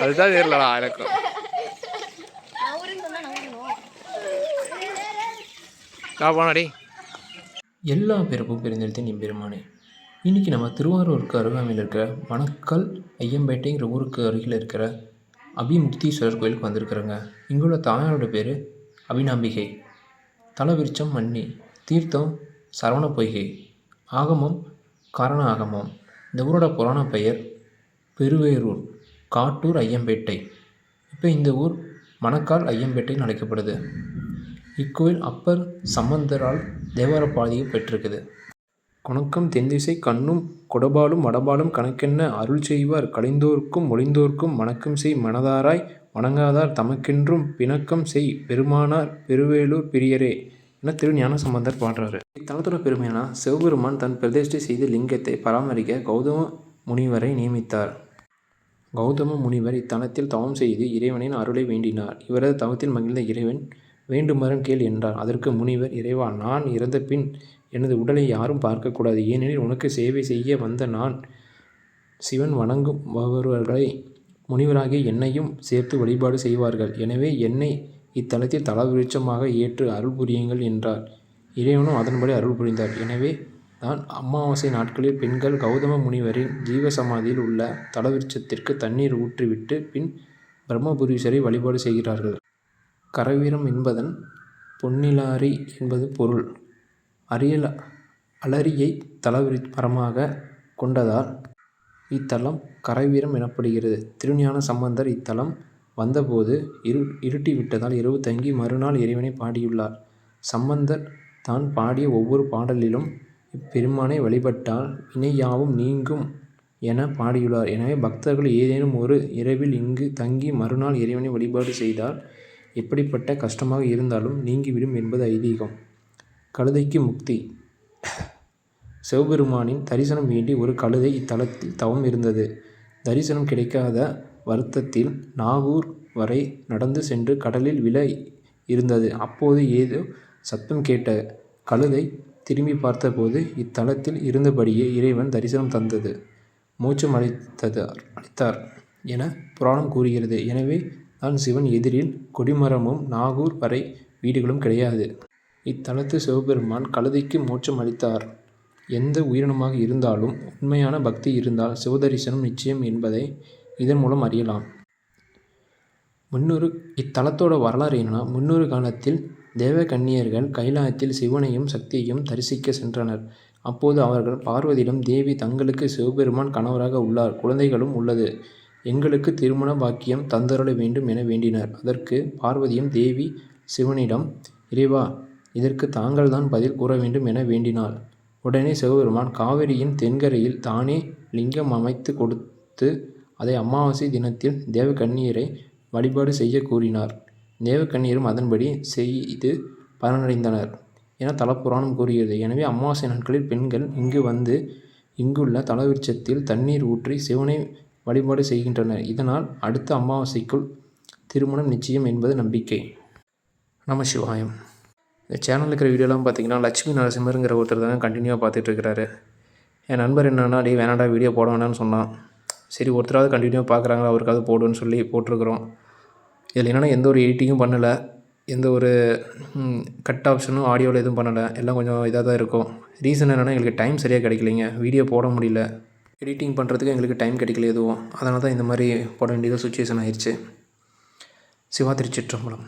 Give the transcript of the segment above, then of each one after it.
அதுதான் தெரியலடா எனக்கு. நான் போனாடி. எல்லா பிறப்பும் பெருந்தெழுத்தின் எம்பெருமானே. இன்றைக்கி நம்ம திருவாரூருக்கு அருகாமையில் இருக்கிற மணக்கல் ஐயம்பேட்டைங்கிற ஊருக்கு அருகில் இருக்கிற அபிமுக்தீஸ்வரர் கோயிலுக்கு வந்திருக்கிறோங்க. இங்குள்ள தாயாரோட பேர் அபிநாம்பிகை. தலவிருச்சம் மன்னி, தீர்த்தம் சரவண பொய்கை, ஆகமம் காரண ஆகமம். இந்த ஊரோட புராண பெயர் பெருவேரூர், காட்டூர் ஐயம்பேட்டை. இப்போ இந்த ஊர் மணக்கால் ஐயம்பேட்டைன்னு அழைக்கப்படுது. இக்கோயில் அப்பர் சம்பந்தரால் தேவார பாதியை பெற்றிருக்குது. கொணக்கம் தென்திசை கண்ணும் கொடபாலும் வடபாலும் கணக்கென்ன அருள் செய்வார் கலைந்தோர்க்கும் மொழிந்தோர்க்கும் வணக்கம் செய் மனதாராய் வணங்காதார் தமக்கென்றும் பிணக்கம் செய் பெருமானார் பெருவேலூர் பிரியரே என திருஞான சம்பந்தர் பாடுறாரு. இத்தலத்தோட பெருமையான சிவபெருமான் தன் பிரதிஷ்டை செய்த லிங்கத்தை பராமரிக்க கௌதம முனிவரை நியமித்தார். கௌதம முனிவர் இத்தலத்தில் தவம் செய்து இறைவனின் அருளை வேண்டினார். இவரது தவத்தில் மகிழ்ந்த இறைவன் வேண்டுமரம் கேள் என்றார். அதற்கு முனிவர், இறைவா, நான் இறந்த பின் எனது உடலை யாரும் பார்க்கக்கூடாது. ஏனெனில் உனக்கு சேவை செய்ய வந்த நான் சிவன் வணங்குபவர்களை முனிவராகிய என்னையும் சேர்த்து வழிபாடு செய்வார்கள். எனவே என்னை இத்தலத்தில் தலவிருட்சமாக ஏற்று அருள் புரியுங்கள் என்றார். இறைவனும் அதன்படி அருள் புரிந்தார். எனவே தான் அமாவாசை நாட்களில் பெண்கள் கௌதம முனிவரின் ஜீவசமாதியில் உள்ள தலவிருட்சத்திற்கு தண்ணீர் ஊற்றிவிட்டு பின் பிரம்மபுரீஸ்வரை வழிபாடு செய்கிறார்கள். கரவீரம் என்பதன் பொன்னிலாரி என்பது பொருள். அலரியை மரமாக கொண்டதால் இத்தலம் கரவீரம் எனப்படுகிறது. திருஞான சம்பந்தர் இத்தலம் வந்தபோது இருட்டிவிட்டதால் இரவு தங்கி மறுநாள் இறைவனை பாடியுள்ளார். சம்பந்தர் தான் பாடிய ஒவ்வொரு பாடலிலும் இப்பெருமானை வழிபட்டால் வினை யாவும் நீங்கும் என பாடியுள்ளார். எனவே பக்தர்கள் ஏதேனும் ஒரு இரவில் இங்கு தங்கி மறுநாள் இறைவனை வழிபாடு செய்தால் எப்படிப்பட்ட கஷ்டமாக இருந்தாலும் நீங்கிவிடும் என்பது ஐதீகம். கழுதைக்கு முக்தி. சிவபெருமானின் தரிசனம் வேண்டி ஒரு கழுதை இத்தலத்தில் தவம் இருந்தது. தரிசனம் கிடைக்காத வருத்தத்தில் நாகூர் வரை நடந்து சென்று கடலில் விழ இருந்தது. அப்போது ஏதோ சத்தம் கேட்ட கழுதை திரும்பி பார்த்தபோது இத்தலத்தில் இருந்தபடியே இறைவன் தரிசனம் தந்தது, மோட்சம் அளித்தார் என புராணம் கூறுகிறது. எனவே தான் சிவன் எதிரில் கொடிமரமும் நாகூர் வரை வீடுகளும் கிடையாது. இத்தலத்து சிவபெருமான் கழுதைக்கு மோட்சம் அளித்தார். எந்த உயிரினமாக இருந்தாலும் உண்மையான பக்தி இருந்தால் சிவதரிசனம் நிச்சயம் என்பதை இதன் மூலம் அறியலாம். இத்தலத்தோட வரலாறு என்னன்னா, முன்னொரு காலத்தில் தேவகன்னியர்கள் கைலாயத்தில் சிவனையும் சக்தியையும் தரிசிக்க சென்றனர். அப்போது அவர்கள் பார்வதியிடம், தேவி, தங்களுக்கு சிவபெருமான் கணவராக உள்ளார், குழந்தைகளும் உள்ளது, எங்களுக்கு திருமண பாக்கியம் தந்தருள வேண்டும் என வேண்டினர். அதற்கு பார்வதியும் தேவி சிவனிடம், இறைவா, இதற்கு தாங்கள்தான் பதில் கூற வேண்டும் என வேண்டினாள். உடனே சிவபெருமான் காவிரியின் தென்கரையில் தானே லிங்கம் அமைத்து கொடுத்து அதை அமாவாசை தினத்தில் தேவகன்னியரை வழிபாடு செய்ய கூறினார். தேவகன்னியரும் அதன்படி செய்து பலனடைந்தனர் என தலப்புராணம் கூறுகிறது. எனவே அமாவாசை நாட்களில் பெண்கள் இங்கு வந்து இங்குள்ள தலவிருட்சத்தில் தண்ணீர் ஊற்றி சிவனை வழிபாடு செய்கின்றனர். இதனால் அடுத்த அமாவாசைக்குள் திருமணம் நிச்சயம் என்பது நம்பிக்கை. நம சிவாயம். இந்த சேனலில் இருக்கிற வீடியோலாம் பார்த்தீங்கன்னா லட்சுமி நரசிம்மருங்கிற ஒருத்தர் தாங்க கண்டினியூவாக பார்த்துட்ருக்கிறாரு. என் நண்பர் என்னென்னா, டே வேணாண்டா வீடியோ போட வேணான்னு சொன்னான். சரி, ஒருத்தராவது கண்டினியூவாக பார்க்குறாங்க, அவருக்காவது போடுன்னு சொல்லி போட்டிருக்கிறோம். இதில் என்னென்னா எந்த ஒரு எடிட்டிங்கும் பண்ணலை, எந்த ஒரு கட் ஆப்ஷனும் ஆடியோவில் எதுவும் பண்ணலை. எல்லாம் கொஞ்சம் இதாக தான் இருக்கும். ரீசன் என்னென்னா, எங்களுக்கு டைம் சரியாக கிடைக்கலைங்க, வீடியோ போட முடியல, எடிட்டிங் பண்ணுறதுக்கு எங்களுக்கு டைம் கிடைக்கல எதுவும். அதனால தான் இந்த மாதிரி போட வேண்டியதாக சுச்சுவேஷன் ஆயிடுச்சு. சிவா திருச்சிற்றம்பலம்.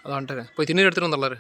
அதான் போய் திண்ணீர் எடுத்துகிட்டு வந்துடலாரு.